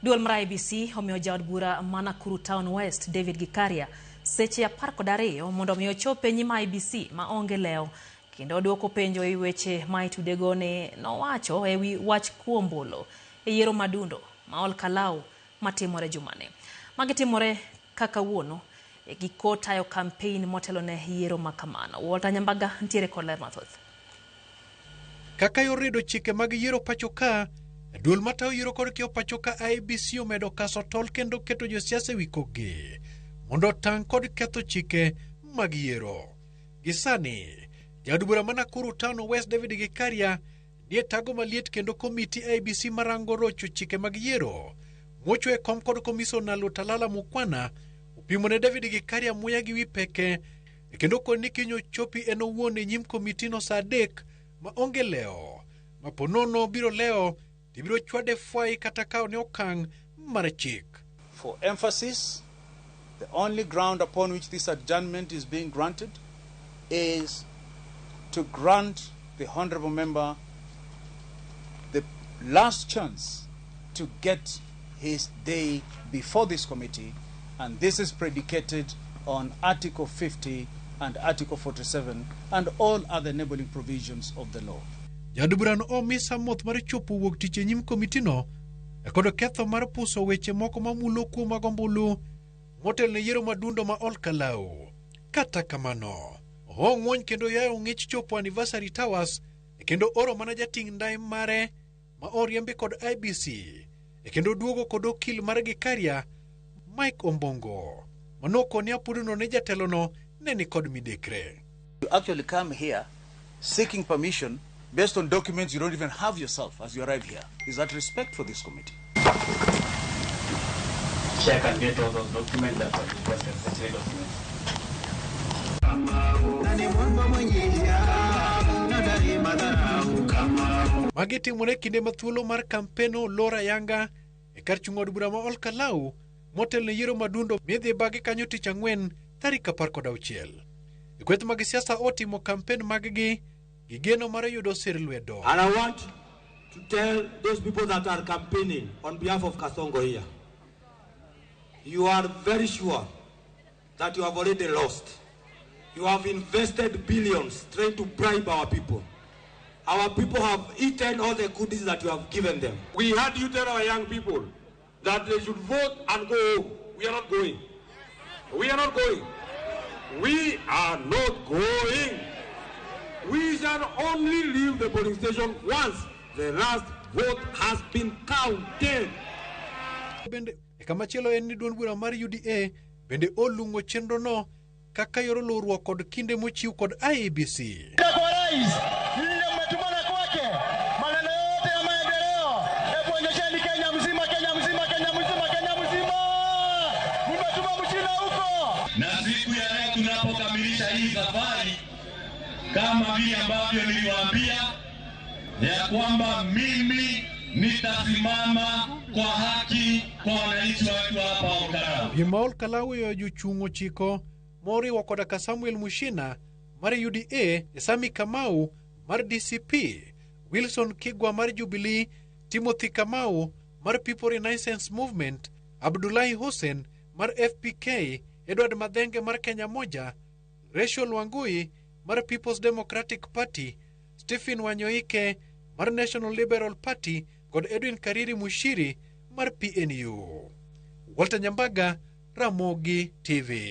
Duol mar IEBC omiyo jaod bura ma Nakuru Town West David Gikaria seche 12 mondo omi ochop e nyim IEBC ma onge leo kendo duoko penjo e weche ma itudego ne nowacho e wi wach kuombolo e yiero madundo ma Ol Kalou matimore jumane. Magitimore kaka wuono e giko tayo campaign motelo ne yiero makamano. Walter Nyambaga ntiere kod ler mathoth. Kaka yorido chike mag yiero pachoka, duol matayo yiero kod kio pachoka IEBC omedo kaso tol kendo keto josiasa wikogi mondo tang' kod ketho chike mag yiero. Gisani, jaod bura ma Nakuru Town West David Gikaria nie tago maliet kendo komiti IEBC marango rocho chike mag yiero mocho e kom kod komisona Lutalala Mukwana opimo ne David Gikaria muya gi wi peke kendo koni kinyo chopi en owuon e nyim komiti no saa 3 ma onge leo maponono biro leo tibiro chwade fwai kata kao ne okang' mar chik. For emphasis, the only ground upon which this adjournment is being granted is to grant the honorable member the last chance to get his day before this committee, and this is predicated on Article 50 and Article 47 and all other enabling provisions of the law. Jadubrano omisa moth mar chopo wuok tich e nyim komiti no e kod ketho mar puso weche moko mamulo kuom magombulu motel ne yiero madundo ma Ol Kalou. Kata kamano, ong'wony kendo yayo ng'ich chopo anniversary towers kendo oro mana jating' ndai mare ma oriembi kod IEBC kendo duogo kod okil mar Gikaria Mike Ombongo manoko ni apuduno ne jatelo no neni kod midekre. You actually come here seeking permission based on documents you don't even have yourself as you arrive here. Is that respect for this committee? Check and get all those documents that are requested, the documents. Magitimore kinde mathuolo mar kampeno Lora Yanga e kar chung' od bura ma Ol Kalou motel ne yiero madundo midhi bagi kanyo tich ang'wen tarik 16. E kweth mag siasa otimo kampen mag-gi gigeno mar yudo sir lwedo. And I want to tell those people that are campaigning on behalf of Kasongo here, you are very sure that you have already lost. You have invested billions trying to bribe our people. Our people have eaten all the goodies that you have given them. We had you tell our young people that they should vote and go home. We are not going. We are not going. We are not going. We shall only leave the polling station once the last vote has been counted. Bende kamachielo en ni duond bura mar UDA bende olungo chenro no kaka yoro luruok kod kinde mochiw kod IEBC. Na siku ya leo tunapokamilisha hii safari, kama vile ambavyo niliwaambia ya kwamba mimi nitasimama kwa haki kwa wananchi wetu hapa Ol Kalou. Gima Ol Kalou yo jochung' ochiko moriwo koda Samuel Mushina mar UDA, Sami Kamau mar DCP, Wilson Kigwa mar Jubilee, Timothy Kamau mar People Renaissance Movement, Abdullahi Hussein mar FPK, Edward Madenge mar Kenya Moja, Rachel Wangui mar People's Democratic Party, Stephen Wanyoike mar National Liberal Party kod Edwin Kariri Mushiri mar PNU. Walter Nyambaga, Ramogi TV.